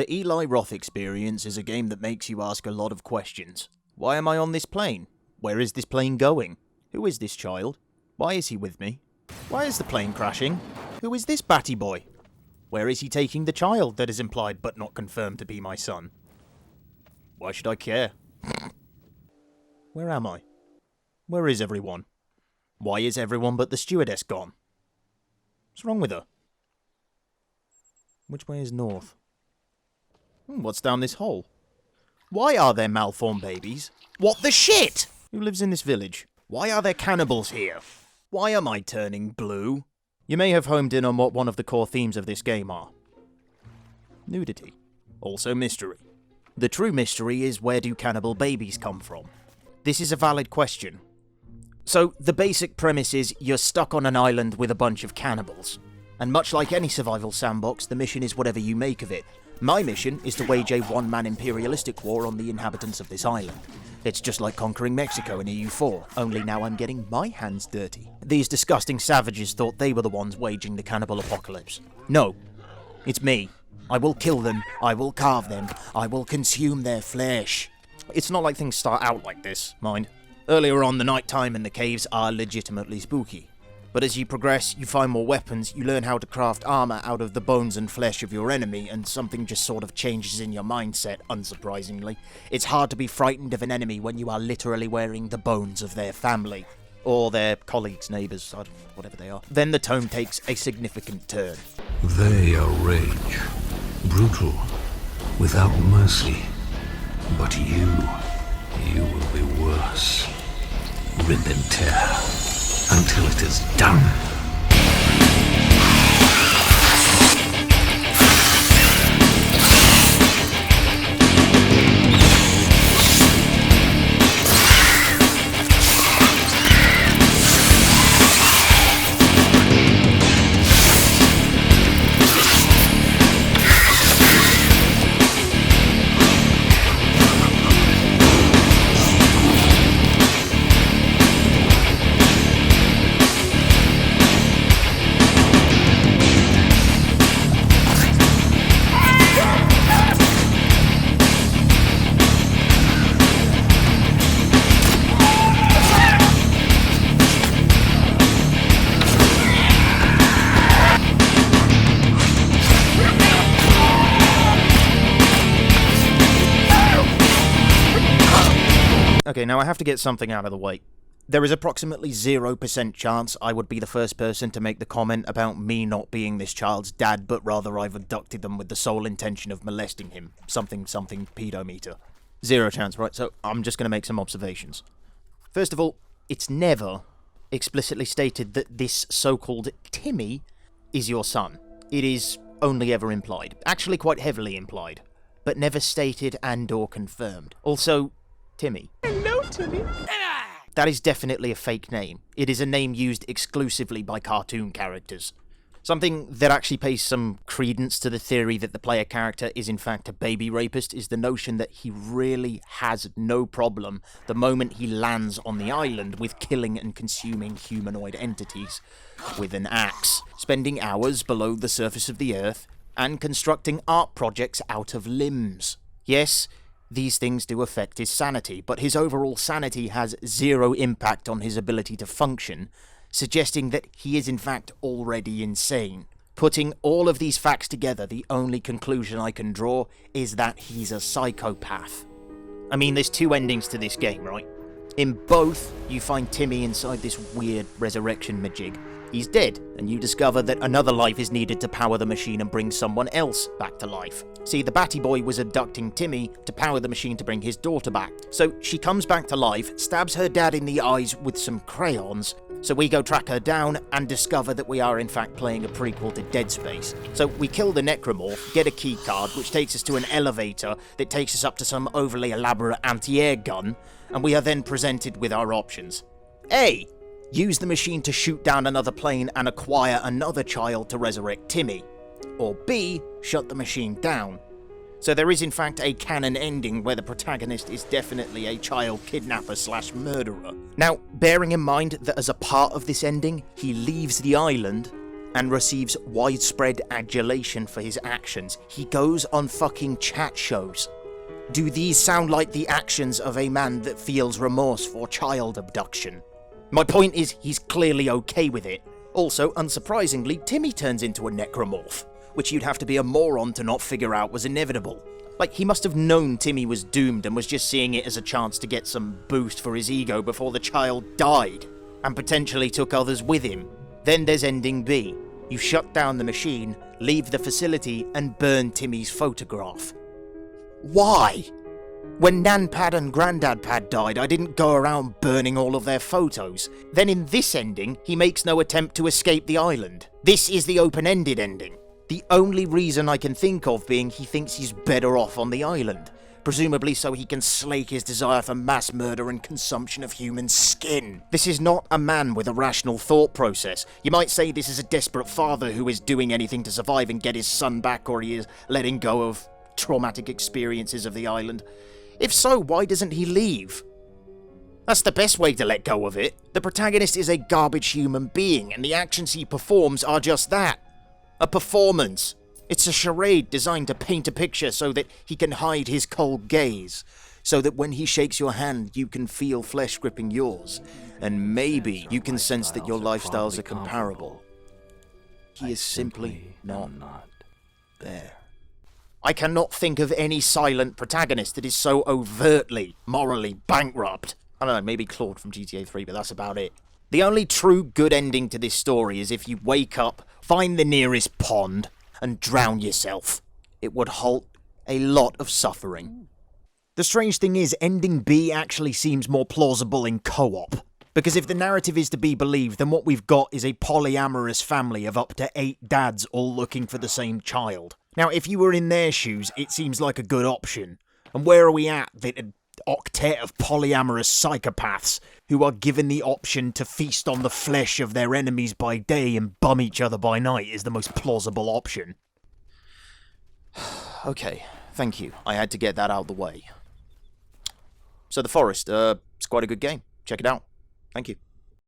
The Eli Roth experience is a game that makes you ask a lot of questions. Why am I on this plane? Where is this plane going? Who is this child? Why is he with me? Why is the plane crashing? Who is this batty boy? Where is he taking the child that is implied but not confirmed to be my son? Why should I care? Where am I? Where is everyone? Why is everyone but the stewardess gone? What's wrong with her? Which way is north? What's down this hole? Why are there malformed babies? What the shit? Who lives in this village? Why are there cannibals here? Why am I turning blue? You may have homed in on what one of the core themes of this game are. Nudity. Also mystery. The true mystery is, where do cannibal babies come from? This is a valid question. So, the basic premise is you're stuck on an island with a bunch of cannibals. And much like any survival sandbox, the mission is whatever you make of it. My mission is to wage a one-man imperialistic war on the inhabitants of this island. It's just like conquering Mexico in EU4, only now I'm getting my hands dirty. These disgusting savages thought they were the ones waging the cannibal apocalypse. No, it's me. I will kill them, I will carve them, I will consume their flesh. It's not like things start out like this, mind. Earlier on, the nighttime in the caves are legitimately spooky. But as you progress, you find more weapons, you learn how to craft armor out of the bones and flesh of your enemy, and something just sort of changes in your mindset, unsurprisingly. It's hard to be frightened of an enemy when you are literally wearing the bones of their family. Or their colleagues, neighbours, whatever they are. Then the tone takes a significant turn. They are rage, brutal, without mercy. But you will be worse. Rip and tear, until it is done. Okay, now I have to get something out of the way. There is approximately 0% chance I would be the first person to make the comment about me not being this child's dad, but rather I've abducted them with the sole intention of molesting him. Something pedometer. 0 chance, right? So I'm just going to make some observations. First of all, it's never explicitly stated that this so-called Timmy is your son. It is only ever implied. Actually quite heavily implied. But never stated and/or confirmed. Also, Timmy. Hello, Timmy. That is definitely a fake name. It is a name used exclusively by cartoon characters. Something that actually pays some credence to the theory that the player character is in fact a baby rapist is the notion that he really has no problem the moment he lands on the island with killing and consuming humanoid entities with an axe, spending hours below the surface of the earth, and constructing art projects out of limbs. Yes, these things do affect his sanity, but his overall sanity has 0 impact on his ability to function, suggesting that he is in fact already insane. Putting all of these facts together, the only conclusion I can draw is that he's a psychopath. I mean, there's 2 endings to this game, right? In both, you find Timmy inside this weird resurrection majig. He's dead, and you discover that another life is needed to power the machine and bring someone else back to life. See, the Batty Boy was abducting Timmy to power the machine to bring his daughter back. So she comes back to life, stabs her dad in the eyes with some crayons, so we go track her down and discover that we are in fact playing a prequel to Dead Space. So we kill the necromorph, get a key card, which takes us to an elevator that takes us up to some overly elaborate anti-air gun, and we are then presented with our options. A. Use the machine to shoot down another plane and acquire another child to resurrect Timmy. Or B. Shut the machine down. So there is in fact a canon ending where the protagonist is definitely a child kidnapper / murderer. Now, bearing in mind that as a part of this ending, he leaves the island and receives widespread adulation for his actions, he goes on fucking chat shows. Do these sound like the actions of a man that feels remorse for child abduction? My point is, he's clearly okay with it. Also, unsurprisingly, Timmy turns into a necromorph, which you'd have to be a moron to not figure out was inevitable. Like, he must have known Timmy was doomed and was just seeing it as a chance to get some boost for his ego before the child died, and potentially took others with him. Then there's ending B. You shut down the machine, leave the facility, and burn Timmy's photograph. Why? When Nanpad and Grandadpad died, I didn't go around burning all of their photos. Then in this ending, he makes no attempt to escape the island. This is the open-ended ending. The only reason I can think of being he thinks he's better off on the island, presumably so he can slake his desire for mass murder and consumption of human skin. This is not a man with a rational thought process. You might say this is a desperate father who is doing anything to survive and get his son back, or he is letting go of traumatic experiences of the island. If so, why doesn't he leave? That's the best way to let go of it. The protagonist is a garbage human being, and the actions he performs are just that. A performance. It's a charade designed to paint a picture so that he can hide his cold gaze. So that when he shakes your hand, you can feel flesh gripping yours. And maybe you can sense that your lifestyles are comparable. He is simply not there. I cannot think of any silent protagonist that is so overtly, morally bankrupt. I don't know, maybe Claude from GTA 3, but that's about it. The only true good ending to this story is if you wake up, find the nearest pond, and drown yourself. It would halt a lot of suffering. The strange thing is, ending B actually seems more plausible in co-op. Because if the narrative is to be believed, then what we've got is a polyamorous family of up to 8 dads all looking for the same child. Now, if you were in their shoes, it seems like a good option. And where are we at that an octet of polyamorous psychopaths who are given the option to feast on the flesh of their enemies by day and bum each other by night is the most plausible option? Okay, thank you. I had to get that out of the way. So The Forest, it's quite a good game. Check it out. Thank you.